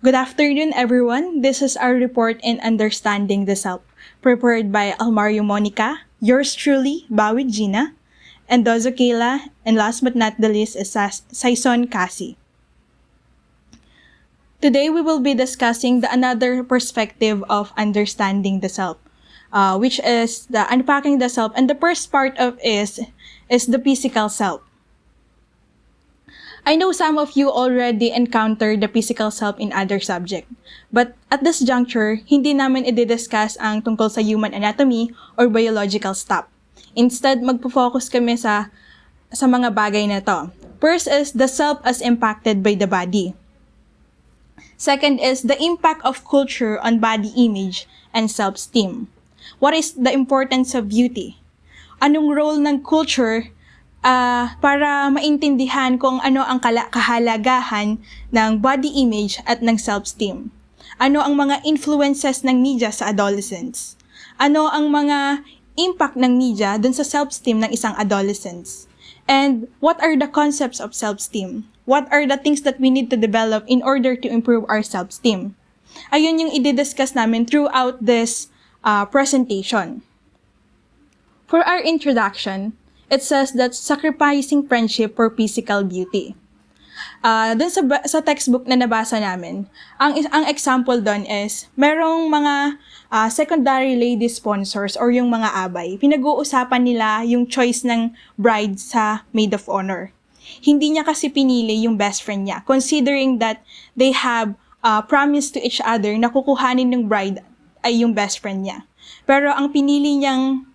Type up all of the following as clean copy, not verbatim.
Good afternoon, everyone. This is our report in Understanding the Self, prepared by Almario Monica, yours truly, Bawi Gina, and Dozo Kayla, and last but not the least is Saison Cassie. Today, we will be discussing another perspective of understanding the self, which is the unpacking the self, and the first part of is the physical self. I know some of you already encountered the physical self in other subject, but at this juncture, hindi namin i-discuss ang tungkol sa human anatomy or biological stuff. Instead, magpo-focus kami sa mga bagay na to. First is the self as impacted by the body. Second is the impact of culture on body image and self-esteem. What is the importance of beauty? Anong role ng culture para maintindihan kung ano ang kahalagahan ng body image at ng self-esteem. Ano ang mga influences ng media sa adolescents? Ano ang mga impact ng media dun sa self-esteem ng isang adolescents? And what are the concepts of self-esteem? What are the things that we need to develop in order to improve our self-esteem? Ayun yung i-discuss namin throughout this presentation. For our introduction, it says that sacrificing friendship for physical beauty. Dun sa textbook na nabasa namin, ang example doon is, merong mga secondary lady sponsors or yung mga abay. Pinag-uusapan nila yung choice ng bride sa maid of honor. Hindi niya kasi pinili yung best friend niya, considering that they have promised to each other na kukuhanin ng bride ay yung best friend niya. Pero ang pinili niyang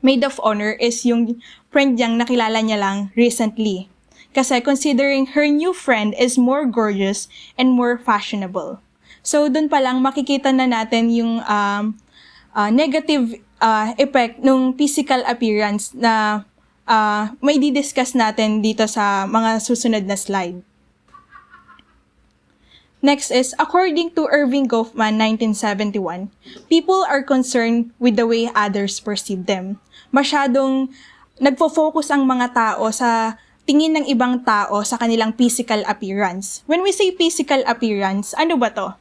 maid of honor is yung friend niyang nakilala niya lang recently. Kasi considering her new friend is more gorgeous and more fashionable. So, dun pa lang makikita na natin yung negative effect ng physical appearance na may di-discuss natin dito sa mga susunod na slide. Next is, according to Irving Goffman, 1971, people are concerned with the way others perceive them. Masyadong nagfo-focus ang mga tao sa tingin ng ibang tao sa kanilang physical appearance. When we say physical appearance, ano ba to?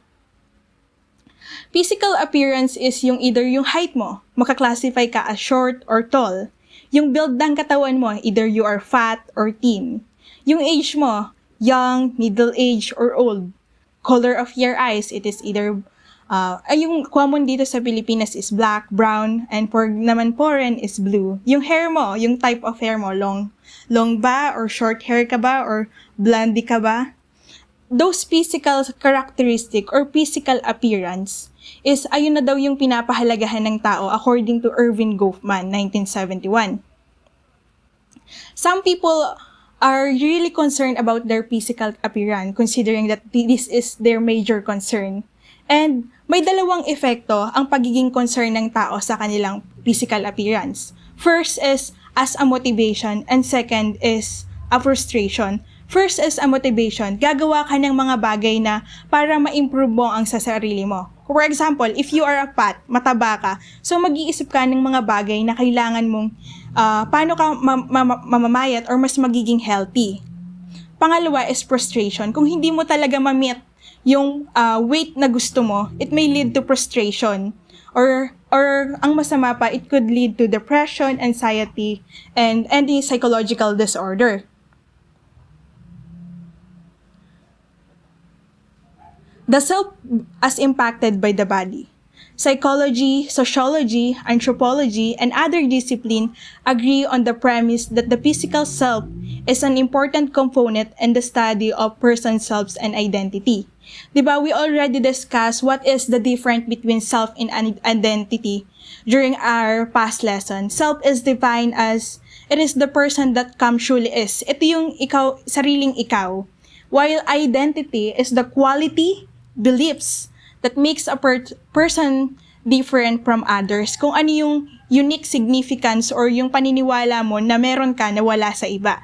Physical appearance is yung either yung height mo, makaklasify ka as short or tall. Yung build ng katawan mo, either you are fat or thin. Yung age mo, young, middle age, or old. Color of your eyes, it is either, yung common dito sa Pilipinas is black, brown, and for naman foreign is blue. Yung hair mo, yung type of hair mo, long ba, or short hair ka ba, or blondie ka ba? Those physical characteristic or physical appearance is ayun na daw yung pinapahalagahan ng tao according to Irving Goffman, 1971. Some people are really concerned about their physical appearance, considering that this is their major concern. And may dalawang epekto ang pagiging concern ng tao sa kanilang physical appearance. First is as a motivation, and second is a frustration. First is a motivation. Gagawa ka ng mga bagay na para ma-improve mo ang sa sarili mo. For example, if you are a fat, mataba ka, so mag-iisip ka ng mga bagay na kailangan mong paano ka mamamayat or mas magiging healthy. Pangalawa is frustration. Kung hindi mo talaga ma-meet yung weight na gusto mo, it may lead to frustration. Or ang masama pa, it could lead to depression, anxiety, and any psychological disorder. The self as impacted by the body. Psychology, sociology, anthropology, and other disciplines agree on the premise that the physical self is an important component in the study of person's selves and identity. Diba, we already discussed what is the difference between self and identity during our past lesson. Self is defined as, it is the person that truly is. Ito yung ikaw, sariling ikaw. While identity is the quality, beliefs that makes a person different from others. Kung ano yung unique significance or yung paniniwala mo na meron ka na wala sa iba.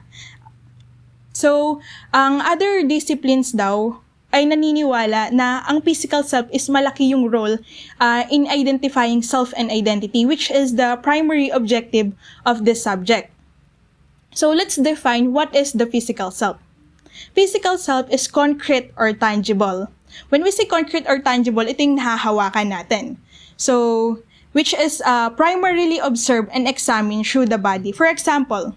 So, ang other disciplines daw ay naniniwala na ang physical self is malaki yung role in identifying self and identity, which is the primary objective of this subject. So, let's define what is the physical self. Physical self is concrete or tangible. When we say concrete or tangible, ito yung nahahawakan natin. So, which is primarily observed and examined through the body. For example,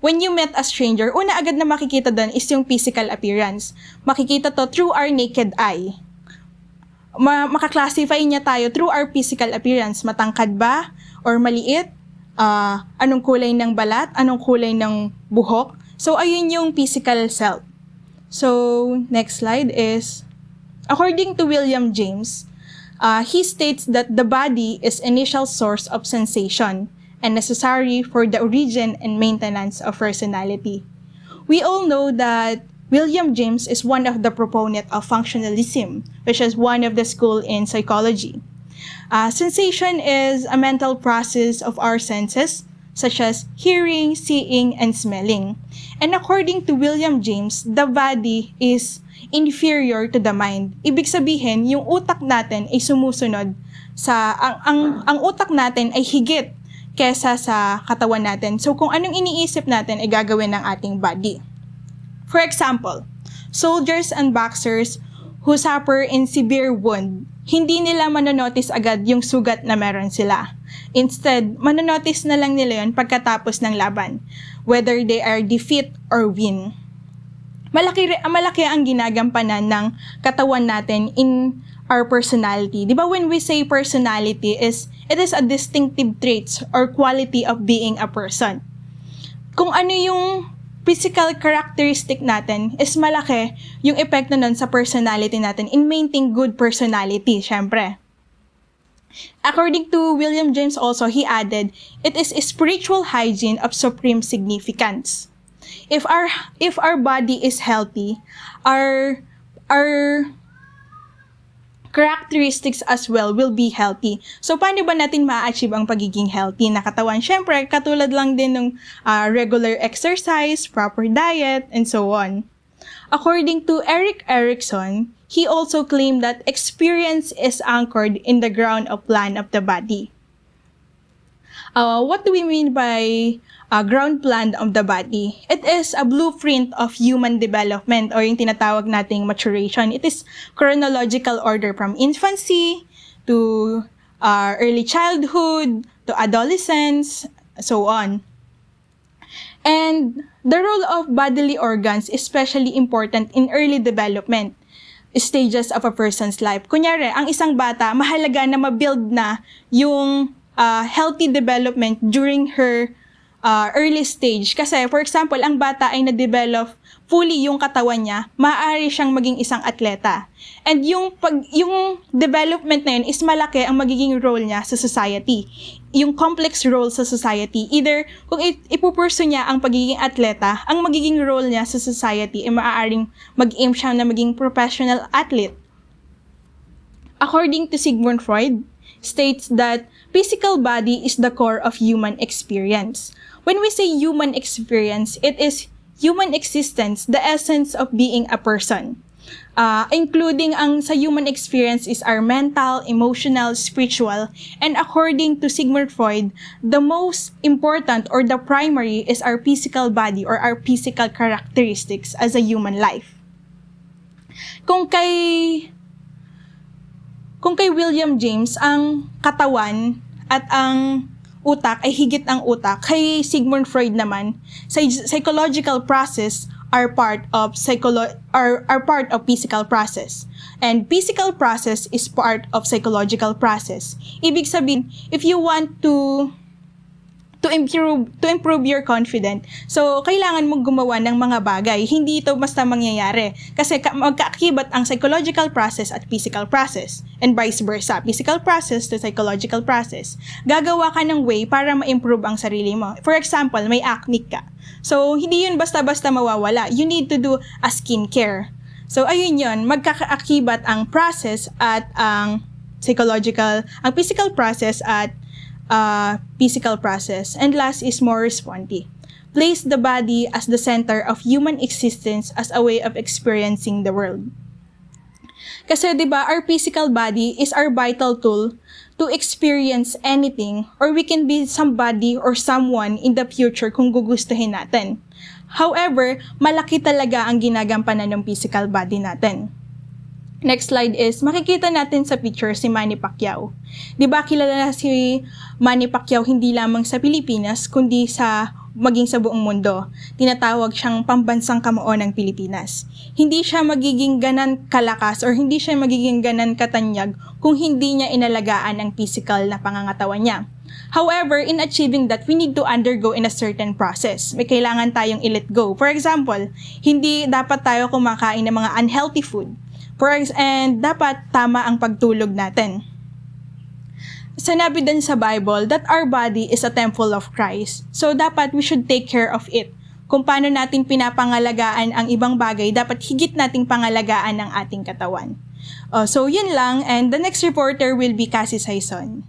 when you met a stranger, una agad na makikita doon is yung physical appearance. Makikita to through our naked eye. Makaklasify niya tayo through our physical appearance. Matangkad ba? Or maliit? Anong kulay ng balat? Anong kulay ng buhok? So, ayun yung physical self. So, next slide is, according to William James, he states that the body is initial source of sensation and necessary for the origin and maintenance of personality. We all know that William James is one of the proponents of functionalism, which is one of the school in psychology. Sensation is a mental process of our senses, such as hearing, seeing, and smelling. And according to William James, the body is inferior to the mind. Ibig sabihin, yung utak natin ay sumusunod sa, ang utak natin ay higit kesa sa katawan natin. So kung anong iniisip natin ay gagawin ng ating body. For example, soldiers and boxers who suffer in severe wound, hindi nila manonotice agad yung sugat na meron sila. Instead, manonotice na lang nila yun pagkatapos ng laban, whether they are defeat or win. Malaki ang ginagampanan ng katawan natin in our personality. Di ba when we say personality, it is a distinctive traits or quality of being a person. Kung ano yung physical characteristic natin, is malaki yung epekto nun sa personality natin in maintaining good personality, syempre. According to William James also, he added, it is a spiritual hygiene of supreme significance. If our body is healthy, our characteristics as well will be healthy. So, paano ba natin ma-achieve ang pagiging healthy na katawan? Siyempre, katulad lang din ng regular exercise, proper diet, and so on. According to Erik Erikson, he also claimed that experience is anchored in the ground of plan of the body. What do we mean by ground plan of the body? It is a blueprint of human development or yung tinatawag nating maturation. It is chronological order from infancy to early childhood to adolescence, so on. And the role of bodily organs is especially important in early development stages of a person's life. Kunyari, ang isang bata, mahalaga na ma-build na yung healthy development during her early stage. Kasi, for example, ang bata ay na-develop fully yung katawan niya, maaari siyang maging isang atleta. And yung development na yun is malaki ang magiging role niya sa society. Yung complex role sa society. Either, kung ipupurso niya ang pagiging atleta, ang magiging role niya sa society ay maaaring mag-aim siya na maging professional athlete. According to Sigmund Freud, states that physical body is the core of human experience. When we say human experience, it is human existence, the essence of being a person. Including ang sa human experience is our mental, emotional, spiritual, and according to Sigmund Freud, the most important or the primary is our physical body or our physical characteristics as a human life. Kung kay William James, ang katawan at ang utak ay higit ang utak, kay Sigmund Freud naman, psychological process are part of physical process. And physical process is part of psychological process. Ibig sabihin, if you want to improve your confidence, so kailangan mong gumawa ng mga bagay. Hindi ito basta mangyayari. Kasi magkaakibat ang psychological process at physical process. And vice versa. Physical process to psychological process. Gagawa ka ng way para ma-improve ang sarili mo. For example, may acne ka. So, hindi yun basta-basta mawawala. You need to do a skincare. So, ayun yun. Magkakaakibat ang process at ang physical process at physical process. And last is more responsive. Place the body as the center of human existence as a way of experiencing the world. Kasi 'di ba, our physical body is our vital tool to experience anything, or we can be somebody or someone in the future kung gugustuhin natin. However, malaki talaga ang ginagampanan ng physical body natin. Next slide is, makikita natin sa picture si Manny Pacquiao. Di ba kilala si Manny Pacquiao hindi lamang sa Pilipinas, kundi maging sa buong mundo. Tinatawag siyang pambansang kamao ng Pilipinas. Hindi siya magiging ganan kalakas or hindi siya magiging ganan katanyag kung hindi niya inalagaan ang physical na pangangatawan niya. However, in achieving that, we need to undergo in a certain process. May kailangan tayong i-let go. For example, hindi dapat tayo kumakain ng mga unhealthy food. And dapat tama ang pagtulog natin. Sinabi din sa Bible that our body is a temple of Christ. So dapat we should take care of it. Kung paano natin pinapangalagaan ang ibang bagay, dapat higit nating pangalagaan ang ating katawan. So yun lang, and the next reporter will be Cassie Saison.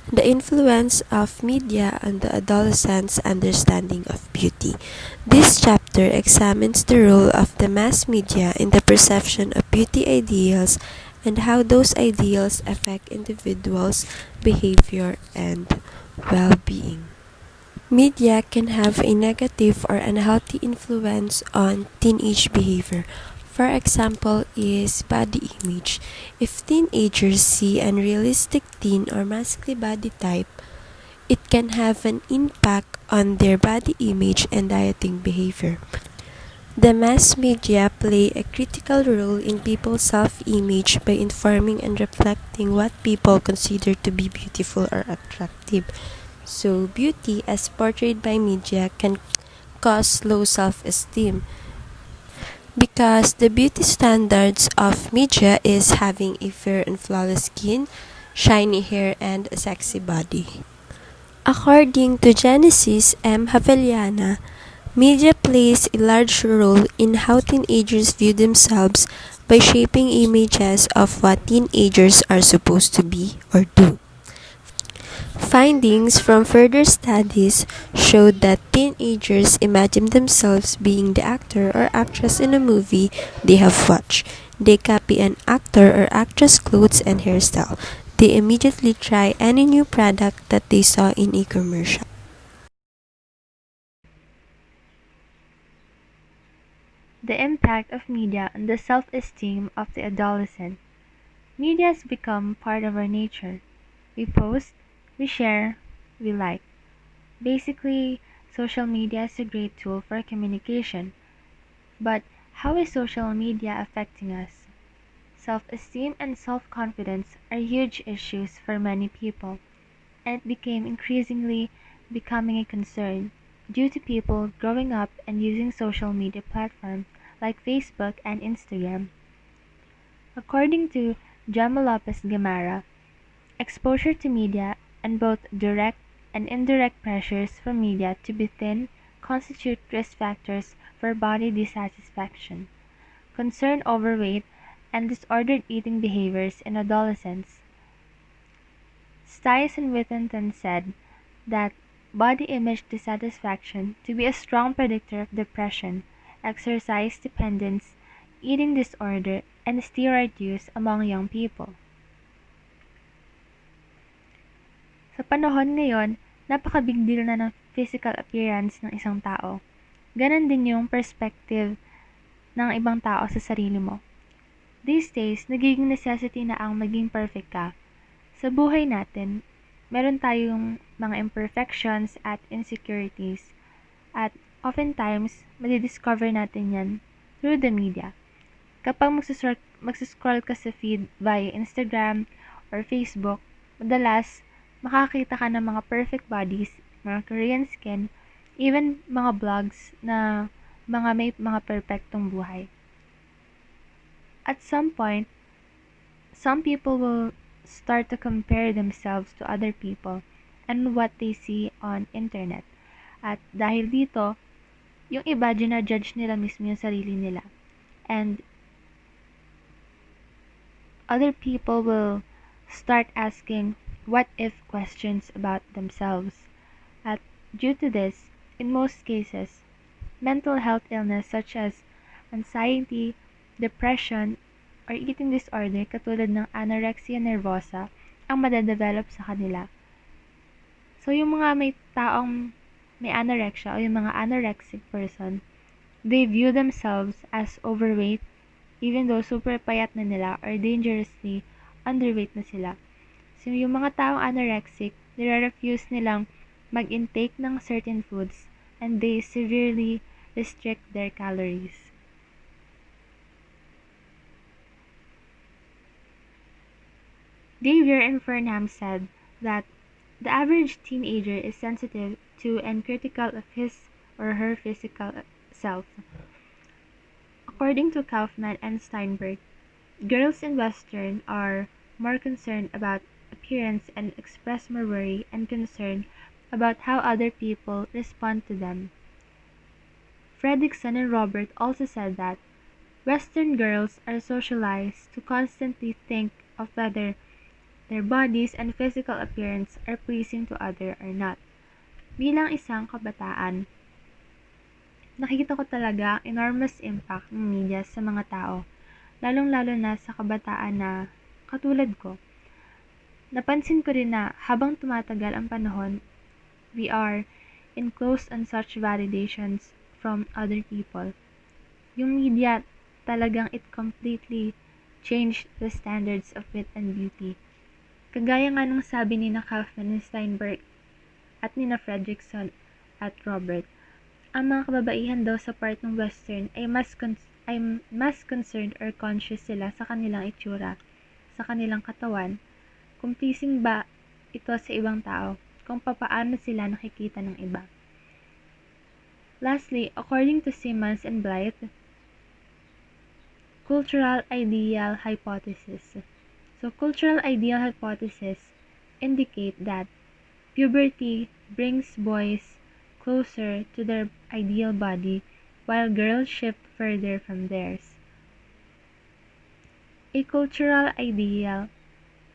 The influence of media on the adolescent's understanding of beauty. This chapter examines the role of the mass media in the perception of beauty ideals and how those ideals affect individuals' behavior and well-being. Media can have a negative or unhealthy influence on teenage behavior. For example, is body image. If teenagers see unrealistic teen or masculine body type, it can have an impact on their body image and dieting behavior. The mass media play a critical role in people's self-image by informing and reflecting what people consider to be beautiful or attractive. So, beauty as portrayed by media can cause low self-esteem, because the beauty standards of media is having a fair and flawless skin, shiny hair, and a sexy body. According to Genesis M. Haveliana, media plays a large role in how teenagers view themselves by shaping images of what teenagers are supposed to be or do. Findings from further studies showed that teenagers imagine themselves being the actor or actress in a movie they have watched. They copy an actor or actress' clothes and hairstyle. They immediately try any new product that they saw in a commercial. The impact of media on the self-esteem of the adolescent. Media has become part of our nature. We post, we share, we like. Basically, social media is a great tool for communication. But how is social media affecting us? Self-esteem and self-confidence are huge issues for many people, and it became increasingly becoming a concern due to people growing up and using social media platforms like Facebook and Instagram. According to Gemma Lopez Gamara, exposure to media and both direct and indirect pressures from media to be thin constitute risk factors for body dissatisfaction, concern overweight, and disordered eating behaviors in adolescents. Stiles and Whittington said that body image dissatisfaction to be a strong predictor of depression, exercise dependence, eating disorder, and steroid use among young people. Sa panahon ngayon, napaka-big deal na ng physical appearance ng isang tao. Ganon din yung perspective ng ibang tao sa sarili mo. These days, nagiging necessity na ang maging perfect ka. Sa buhay natin, meron tayong mga imperfections at insecurities. At oftentimes, madidiscover natin yan through the media. Kapag magsiscroll ka sa feed via Instagram or Facebook, madalas makakita ka ng mga perfect bodies, mga Korean skin, even mga vlogs na may mga perfectong buhay. At some point, some people will start to compare themselves to other people and what they see on internet. At dahil dito, yung iba judge nila mismo yung sarili nila. And other people will start asking what if questions about themselves. At due to this, in most cases, mental health illness such as anxiety, depression, or eating disorder katulad ng anorexia nervosa ang madadevelop sa kanila. So yung mga may taong may anorexia o yung mga anorexic person, they view themselves as overweight even though super payat na nila or dangerously underweight na sila. So, yung mga taong anorexic, nire-refuse nilang mag-intake ng certain foods and they severely restrict their calories. Xavier and Fernham said that the average teenager is sensitive to and critical of his or her physical self. According to Kaufman and Steinberg, girls in Western are more concerned about appearance and express more worry and concern about how other people respond to them. Fredrickson and Robert also said that Western girls are socialized to constantly think of whether their bodies and physical appearance are pleasing to others or not. Bilang isang kabataan, nakikita ko talaga ang enormous impact ng media sa mga tao, lalong-lalo na sa kabataan na katulad ko. Napansin ko rin na habang tumatagal ang panahon, we are enclosed on such validations from other people. Yung media, talagang it completely changed the standards of wit and beauty. Kagaya nga nung sabi ni na Kaufman and Steinberg at ni na Fredrickson at Robert, ang mga kababaihan daw sa part ng Western ay mas concerned or conscious sila sa kanilang itsura, sa kanilang katawan, kung pleasing ba ito sa ibang tao, kung papaano sila nakikita ng iba. Lastly, according to Simmons and Blythe, cultural ideal hypothesis. So, cultural ideal hypothesis indicate that puberty brings boys closer to their ideal body while girls shift further from theirs. A cultural ideal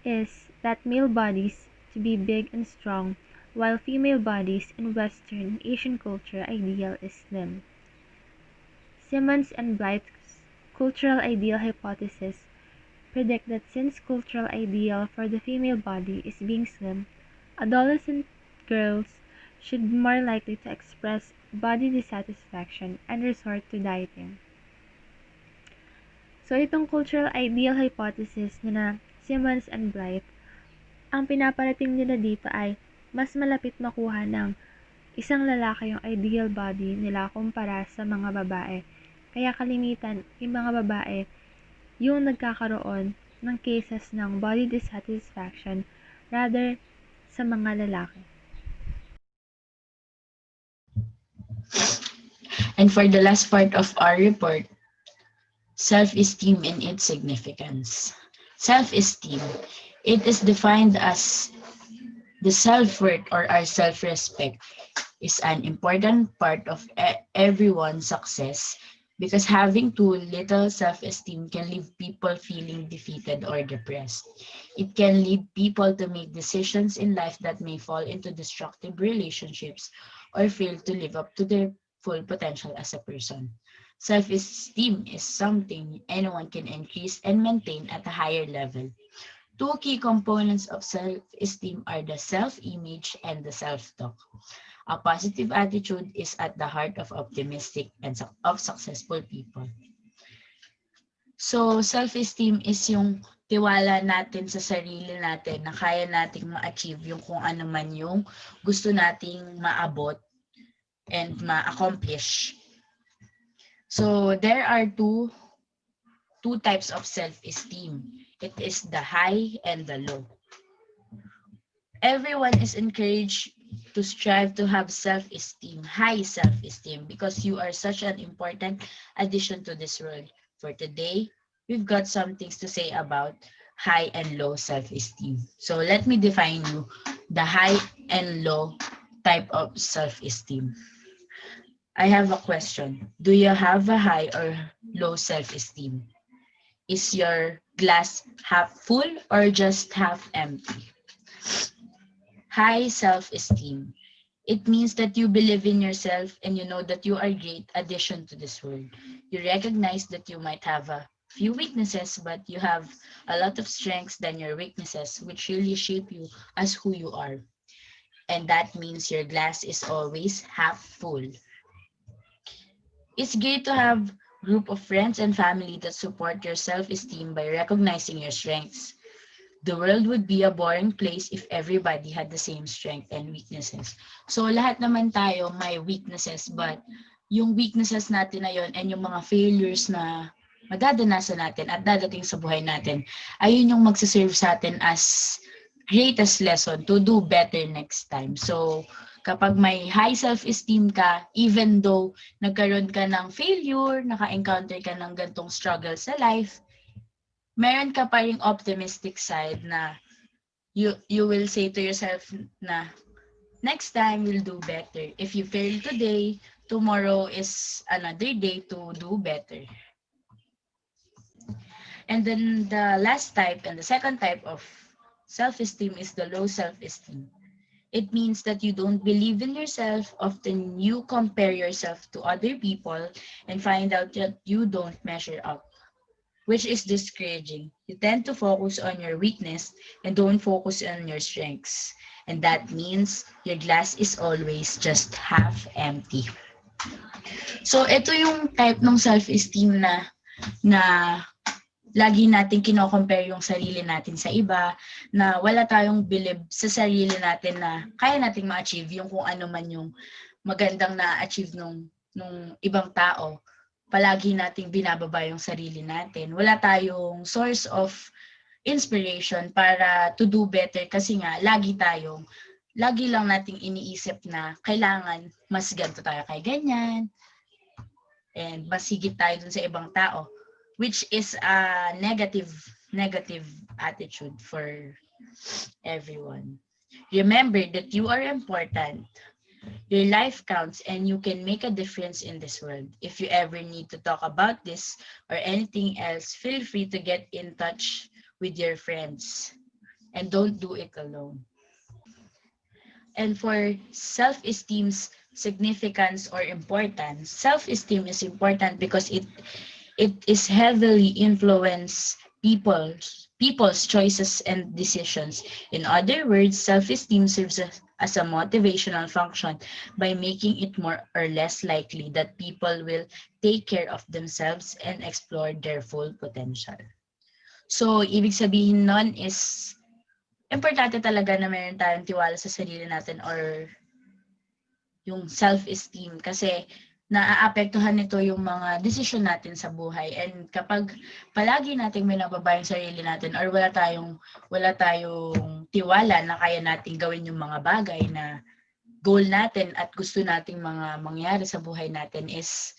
is that male bodies to be big and strong while female bodies in Western and Asian culture ideal is slim. Simmons and Blythe's cultural ideal hypothesis predict that since cultural ideal for the female body is being slim, adolescent girls should be more likely to express body dissatisfaction and resort to dieting. So itong cultural ideal hypothesis ni na Simmons and Blythe, ang pinaparating nila dito ay mas malapit makuha ng isang lalaki yung ideal body nila kumpara sa mga babae. Kaya kalimitan, yung mga babae yung nagkakaroon ng cases ng body dissatisfaction rather sa mga lalaki. And for the last part of our report, self-esteem and its significance. Self-esteem, it is defined as the self-worth or our self-respect is an important part of everyone's success because having too little self-esteem can leave people feeling defeated or depressed. It can lead people to make decisions in life that may fall into destructive relationships or fail to live up to their full potential as a person. Self-esteem is something anyone can increase and maintain at a higher level. Two key components of self-esteem are the self-image and the self-talk. A positive attitude is at the heart of optimistic and of successful people. So, self-esteem is yung tiwala natin sa sarili natin na kaya nating ma-achieve yung kung ano man yung gusto nating maabot and ma-accomplish. So, there are two types of self-esteem. It is the high and the low. Everyone is encouraged to strive to have self-esteem, high self-esteem, because you are such an important addition to this world. For today, we've got some things to say about high and low self-esteem. So let me define you the high and low type of self-esteem. I have a question. Do you have a high or low self-esteem? Is your glass half full or just half empty? High self-esteem. It means that you believe in yourself and you know that you are a great addition to this world. You recognize that you might have a few weaknesses, but you have a lot of strengths than your weaknesses, which really shape you as who you are. and that means your glass is always half full. It's great to have group of friends and family that support your self-esteem by recognizing your strengths. The world would be a boring place if everybody had the same strength and weaknesses. So lahat naman tayo may weaknesses, but yung weaknesses natin na yun and yung mga failures na madadanasan natin at dadating sa buhay natin, ayun yung magsaserve sa atin as greatest lesson to do better next time. So kapag may high self-esteem ka, even though nagkaroon ka ng failure, naka-encounter ka ng gantong struggle sa life, meron ka pa ring optimistic side na you will say to yourself na next time you'll do better. If you fail today, tomorrow is another day to do better. And then the last type and the second type of self-esteem is the low self-esteem. It means that you don't believe in yourself. Often you compare yourself to other people and find out that you don't measure up, which is discouraging. You tend to focus on your weakness and don't focus on your strengths. And that means your glass is always just half empty. So ito yung type ng self-esteem na lagi natin kino-compare yung sarili natin sa iba, na wala tayong believe sa sarili natin na kaya nating ma-achieve yung kung ano man yung magandang na-achieve nung ibang tao. Palagi nating binababa yung sarili natin. Wala tayong source of inspiration para to do better kasi nga lagi lang nating iniisip na kailangan mas ganito tayo kay ganyan and mas higit tayo dun sa ibang tao, which is a negative attitude for everyone. Remember that you are important. Your life counts and you can make a difference in this world. If you ever need to talk about this or anything else, feel free to get in touch with your friends and don't do it alone. And for self-esteem's significance or importance, self-esteem is important because it is heavily influence people's choices and decisions. In other words, self-esteem serves as a motivational function by making it more or less likely that people will take care of themselves and explore their full potential. So, ibig sabihin nun is, importante talaga na meron tayong tiwala sa sarili natin or yung self-esteem kasi naaapektuhan nito yung mga desisyon natin sa buhay. And kapag palagi nating minababa yung sarili natin or wala tayong tiwala na kaya nating gawin yung mga bagay na goal natin at gusto nating mga mangyari sa buhay natin, is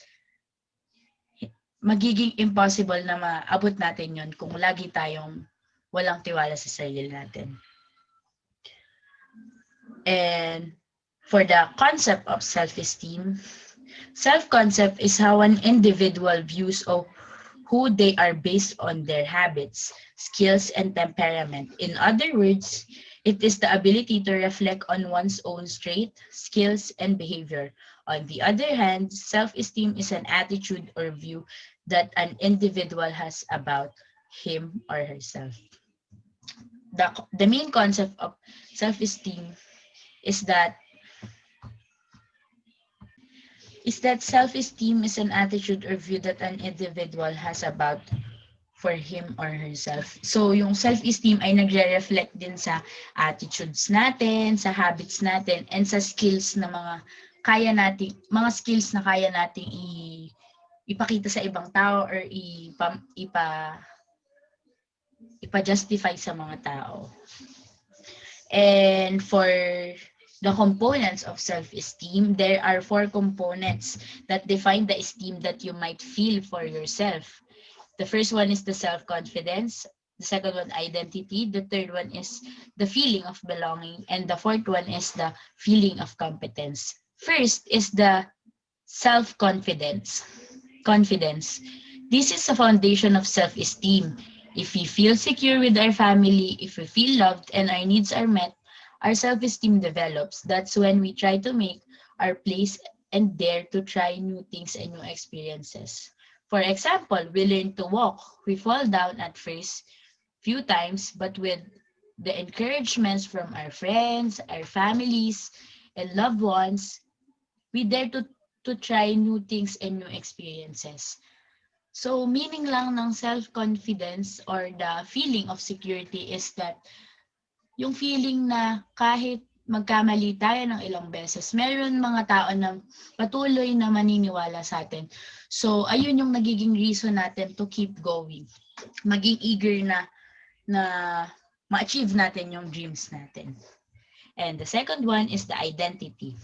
magiging impossible na maabot natin yon kung lagi tayong walang tiwala sa sarili natin. And for the concept of self-esteem, self-concept is how an individual views of who they are based on their habits, skills, and temperament. In other words, it is the ability to reflect on one's own strengths, skills, and behavior. On the other hand, self-esteem is an attitude or view that an individual has about him or herself. The main concept of self-esteem is that self-esteem is an attitude or view that an individual has about for him or herself. So, yung self-esteem ay nagre-reflect din sa attitudes natin, sa habits natin, and sa skills na mga skills na kaya nating ipakita sa ibang tao or ipa-justify sa mga tao. And for the components of self-esteem, there are 4 components that define the esteem that you might feel for yourself. The first one is the self-confidence. The second one, identity. The third one is the feeling of belonging. And the fourth one is the feeling of competence. First is the self-confidence. Confidence. This is the foundation of self-esteem. If we feel secure with our family, if we feel loved and our needs are met, our self-esteem develops. That's when we try to make our place and dare to try new things and new experiences. For example, we learn to walk. We fall down at first few times, but with the encouragements from our friends, our families, and loved ones, we dare to try new things and new experiences. So, meaning lang ng self-confidence or the feeling of security is that yung feeling na kahit magkamali tayo ng ilang beses, meron mga tao na patuloy na maniniwala sa atin. So, ayun yung nagiging reason natin to keep going. Maging eager na ma-achieve natin yung dreams natin. And the second one is the identity.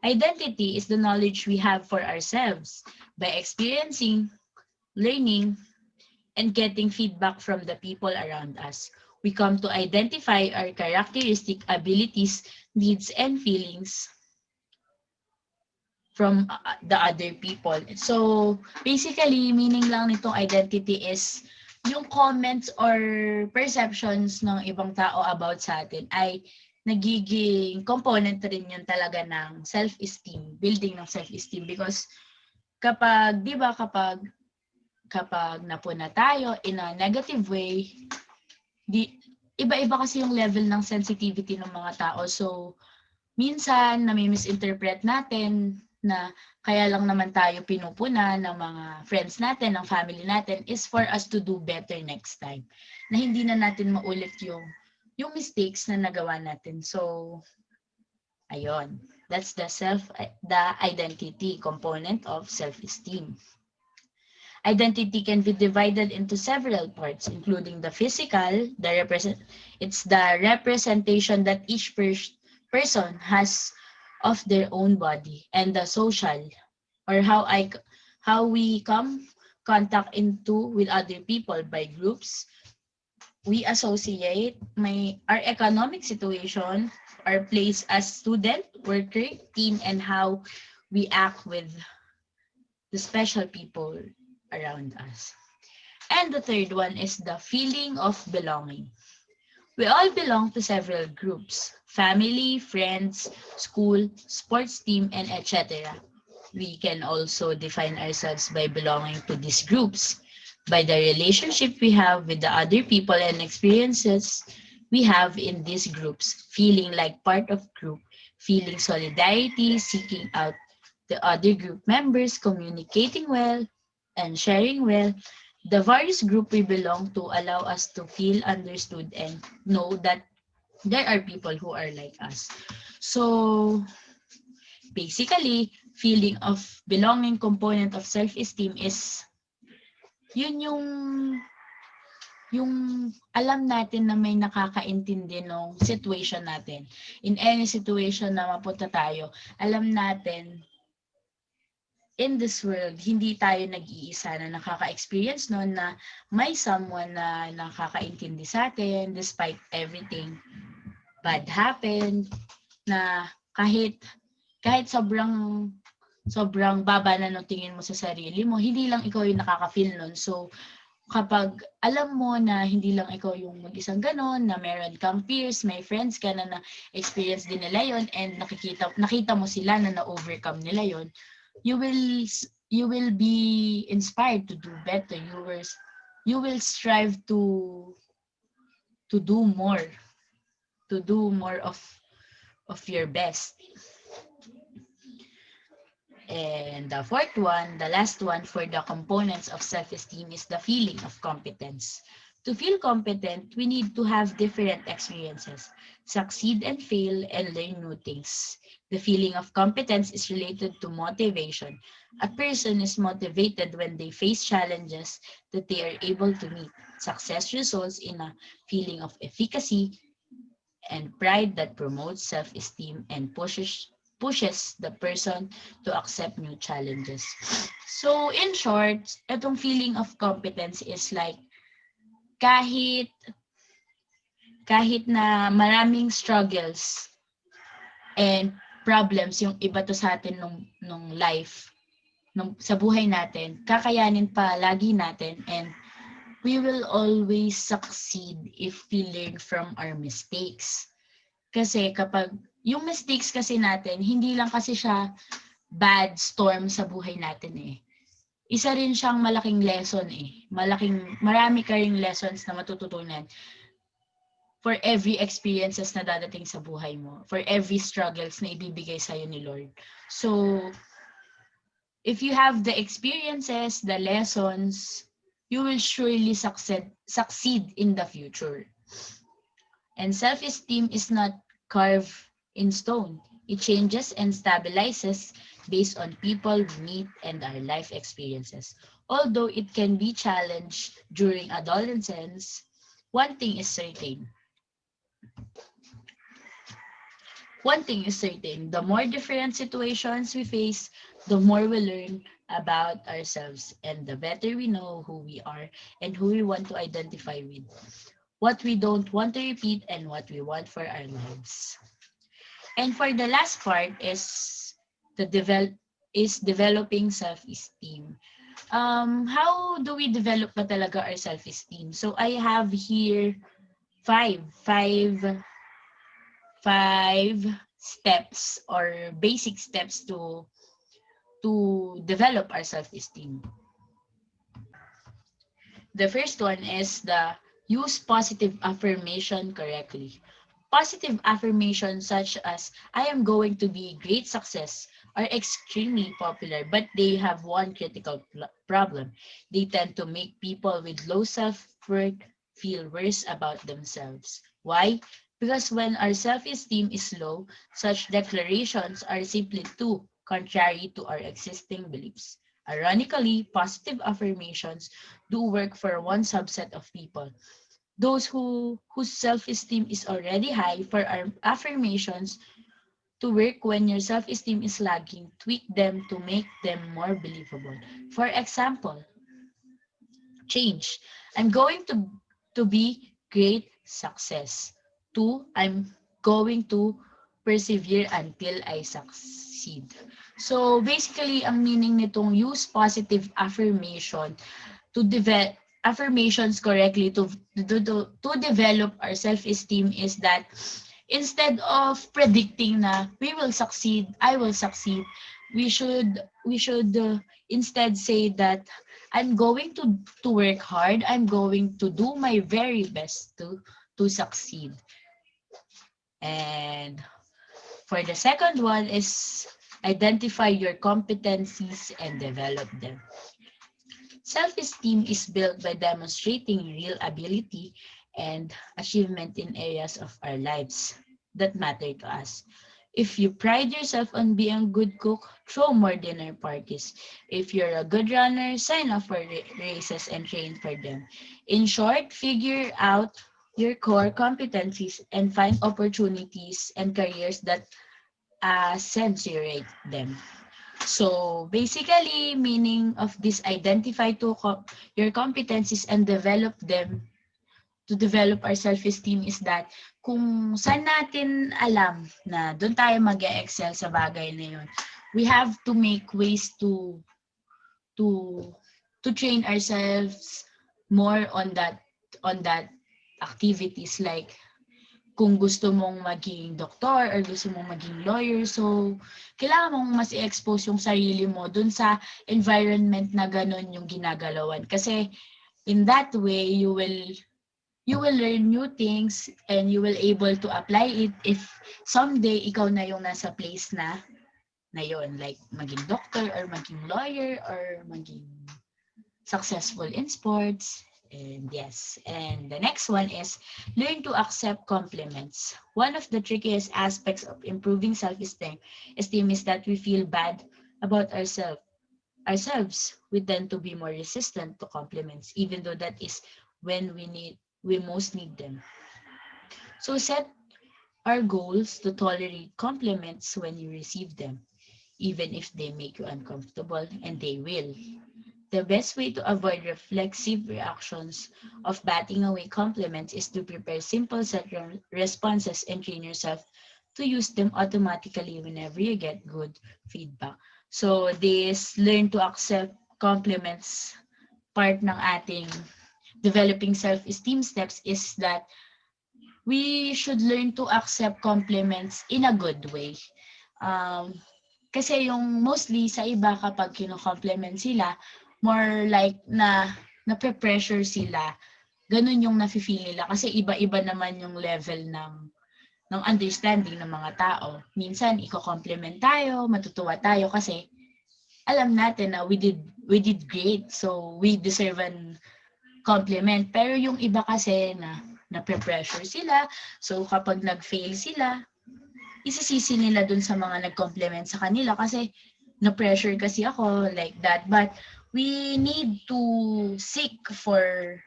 Identity is the knowledge we have for ourselves by experiencing, learning, and getting feedback from the people around us. We come to identify our characteristic abilities, needs, and feelings from the other people. So, basically, meaning lang nitong identity is yung comments or perceptions ng ibang tao about sa atin ay nagiging component rin yun talaga ng self-esteem, building ng self-esteem. Because kapag, di ba, kapag napuna tayo in a negative way, iba-iba kasi yung level ng sensitivity ng mga tao. So, minsan, nami-misinterpret natin na kaya lang naman tayo pinupuna ng mga friends natin, ng family natin, is for us to do better next time. Na hindi na natin maulit yung mistakes na nagawa natin. So, ayun. That's the identity component of self-esteem. Identity can be divided into several parts, including the physical, it's the representation that each person has of their own body, and the social, or how we come contact into with other people by groups. We associate our economic situation, our place as student, worker, team, and how we act with the special people around us. And the third one is the feeling of belonging. We all belong to several groups: family, friends, school, sports team, and etc. We can also define ourselves by belonging to these groups, by the relationship we have with the other people and experiences we have in these groups, feeling like part of group, feeling solidarity, seeking out the other group members, communicating well, and sharing well. The various group we belong to allow us to feel understood and know that there are people who are like us. So, basically, feeling of belonging component of self-esteem is yun yung alam natin na may nakakaintindi ng situation natin. In any situation na mapunta tayo, alam natin in this world, hindi tayo nag-iisa na nakaka-experience noon na may someone na nakakaintindi sa atin despite everything bad happened, na kahit sobrang baba na ng tingin mo sa sarili mo, hindi lang ikaw yung nakaka-feel nun. So, kapag alam mo na hindi lang ikaw yung mag-isang ganon, na meron kang peers, may friends ka na na-experience din nila yon, and nakita mo sila na na-overcome nila yon, you will be inspired to do better. You will strive to do more, of your best. And the fourth one, the last one for the components of self-esteem is the feeling of competence. To feel competent, we need to have different experiences, succeed and fail, and learn new things. The feeling of competence is related to motivation. A person is motivated when they face challenges that they are able to meet. Success results in a feeling of efficacy and pride that promotes self-esteem and pushes the person to accept new challenges. So, in short, itong feeling of competence is like kahit na maraming struggles and problems yung iba to sa atin nung life, sa buhay natin, kakayanin pa lagi natin, and we will always succeed if we learn from our mistakes. Kasi kapag yung mistakes kasi natin, hindi lang kasi siya bad storm sa buhay natin eh. Isa rin siyang malaking lesson eh. Marami ka ring lessons na matututunan. for every experiences na dadating sa buhay mo, for every struggles na ibibigay sa'yo ni Lord. So, if you have the experiences, the lessons, you will surely succeed in the future. And self-esteem is not carved in stone. It changes and stabilizes based on people we meet and our life experiences. Although it can be challenged during adolescence, one thing is certain. One thing is certain, the more different situations we face, the more we learn about ourselves and the better we know who we are and who we want to identify with, what we don't want to repeat and what we want for our lives. And for the last part the developing self-esteem. How do we develop ba talaga our self-esteem? So I have here five, five, five steps or basic steps to develop our self-esteem. The first one is the use positive affirmation correctly. Positive affirmations such as I am going to be great success are extremely popular, but they have one critical problem. They tend to make people with low self-worth feel worse about themselves. Why? Because when our self-esteem is low, such declarations are simply too contrary to our existing beliefs. Ironically, positive affirmations do work for one subset of people, those whose self-esteem is already high. For our affirmations to work when your self-esteem is lagging, tweak them to make them more believable. For example, change. I'm going to be great success. Two, I'm going to persevere until I succeed. So basically, ang meaning nitong use positive affirmation to develop affirmations correctly to develop our self-esteem is that instead of predicting na we will succeed, I will succeed, we should instead say that I'm going to work hard, I'm going to do my very best to succeed. And for the second one is identify your competencies and develop them. Self-esteem is built by demonstrating real ability and achievement in areas of our lives that matter to us. If you pride yourself on being a good cook, throw more dinner parties. If you're a good runner, sign up for races and train for them. In short, figure out your core competencies and find opportunities and careers that accentuate them. So basically, meaning of this identify your competencies and develop them to develop our self-esteem is that kung saan natin alam na doon tayo mag-excel sa bagay na yun, we have to make ways to to train ourselves more on that activities, like kung gusto mong maging doktor or gusto mong maging lawyer, so kailangan mong mas i-expose yung sarili mo dun sa environment na ganun yung ginagalawan. Kasi in that way, you will learn new things and you will able to apply it if someday ikaw na yung nasa place na yun, like maging doctor or maging lawyer or maging successful in sports. And yes, and the next one is learn to accept compliments. One of the trickiest aspects of improving self-esteem is that we feel bad about ourselves. We tend to be more resistant to compliments, even though that is when we most need them. So set our goals to tolerate compliments when you receive them, even if they make you uncomfortable, and they will. The best way to avoid reflexive reactions of batting away compliments is to prepare simple set responses and train yourself to use them automatically whenever you get good feedback. So this learn to accept compliments part ng ating developing self-esteem steps is that we should learn to accept compliments in a good way. Um, Kasi yung mostly sa iba kapag kino-compliment sila, more like na nape-pressure sila ganun yung nafe-feel nila kasi iba-iba naman yung level ng understanding ng mga tao. Minsan iko-compliment tayo, matutuwa tayo kasi alam natin na we did great. So we deserve an compliment. Pero yung iba kasi na nape-pressure sila. So kapag nag-fail sila, isisisi nila dun sa mga nag-compliment sa kanila kasi na-pressure kasi ako like that. But we need to seek for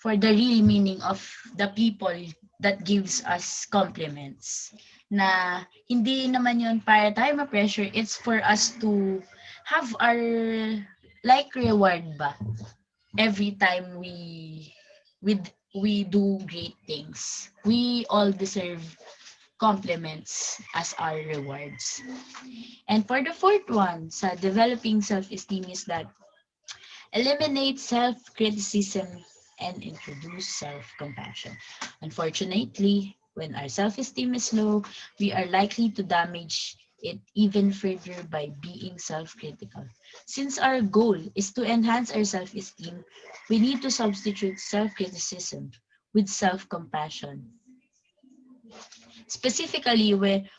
the real meaning of the people that gives us compliments. Na hindi naman yun para tayo ma-pressure, it's for us to have our like reward ba every time we we do great things. We all deserve compliments as our rewards. And for the fourth one, sa developing self-esteem is that eliminate self-criticism and introduce self-compassion. Unfortunately, when our self-esteem is low, we are likely to damage it even further by being self-critical. Since our goal is to enhance our self-esteem, we need to substitute self-criticism with self-compassion. Specifically,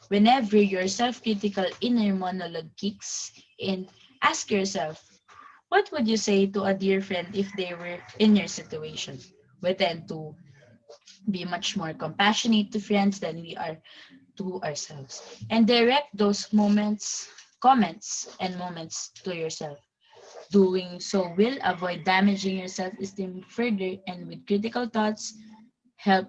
whenever your self-critical inner monologue kicks in, ask yourself, what would you say to a dear friend if they were in your situation? We tend to be much more compassionate to friends than we are to ourselves. And direct those comments, and moments to yourself. Doing so will avoid damaging your self-esteem further, and with critical thoughts, help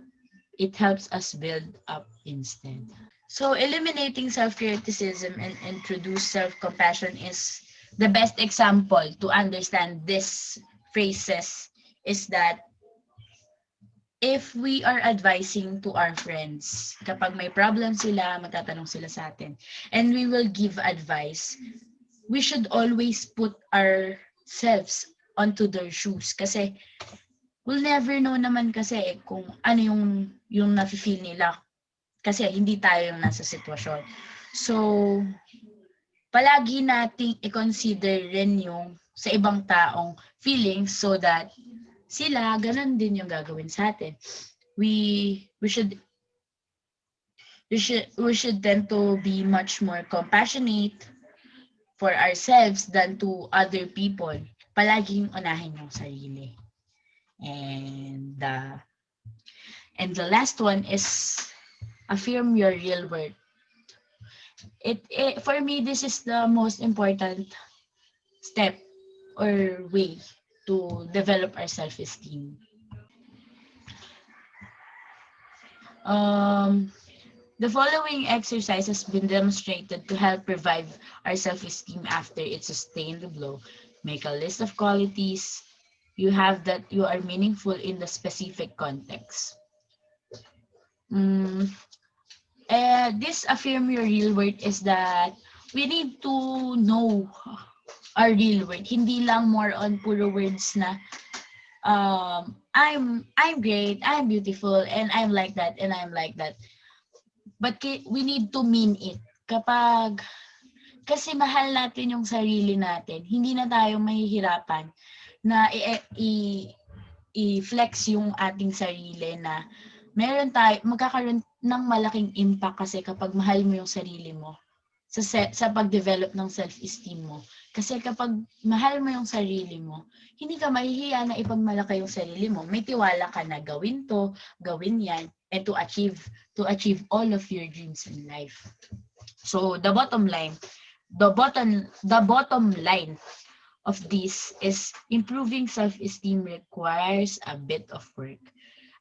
it helps us build up instead. So eliminating self-criticism and introduce self-compassion is the best example to understand this phrases is that if we are advising to our friends, kapag may problem sila, magtatanong sila sa atin, and we will give advice, we should always put ourselves onto their shoes. Kasi we'll never know naman kasi kung ano yung nafe-feel nila. Kasi hindi tayo yung nasa sitwasyon. So, palagi nating i-consider rin yung sa ibang taong feelings so that sila, ganun din yung gagawin sa atin. We should we should tend to be much more compassionate for ourselves than to other people. Palaging unahin yung sarili. And the last one is affirm your real worth. It for me, this is the most important step or way to develop our self-esteem. Um, the following exercise has been demonstrated to help revive our self-esteem after its sustained blow. Make a list of qualities you have that you are meaningful in the specific context. Mm, this affirm your real worth is that we need to know our real worth. Hindi lang more on puro words na I'm great, I'm beautiful, and I'm like that, and I'm like that. But we need to mean it. Kasi mahal natin yung sarili natin, hindi na tayo mahihirapan na i-flex yung ating sarili na magkakaroon ng malaking impact kasi kapag mahal mo yung sarili mo sa pag-develop ng self-esteem mo. Kasi kapag mahal mo yung sarili mo, hindi ka mahihiya na ipagmalaki yung sarili mo. May tiwala ka na gawin to, gawin yan, and to achieve all of your dreams in life. So the bottom line of this is improving self-esteem requires a bit of work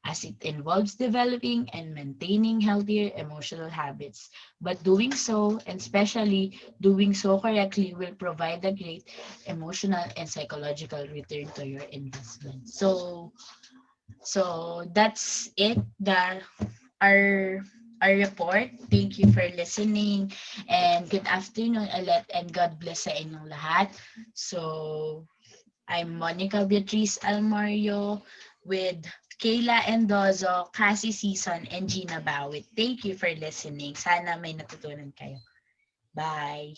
as it involves developing and maintaining healthier emotional habits. But doing so, and especially doing so correctly, will provide a great emotional and psychological return to your investment. So that's it. Our our report. Thank you for listening and good afternoon ulit and God bless sa inyong lahat. So I'm Monica Beatriz Almario with Kayla Endozo, Cassie Season, and Gina Bawit. Thank you for listening. Sana may natutunan kayo. Bye!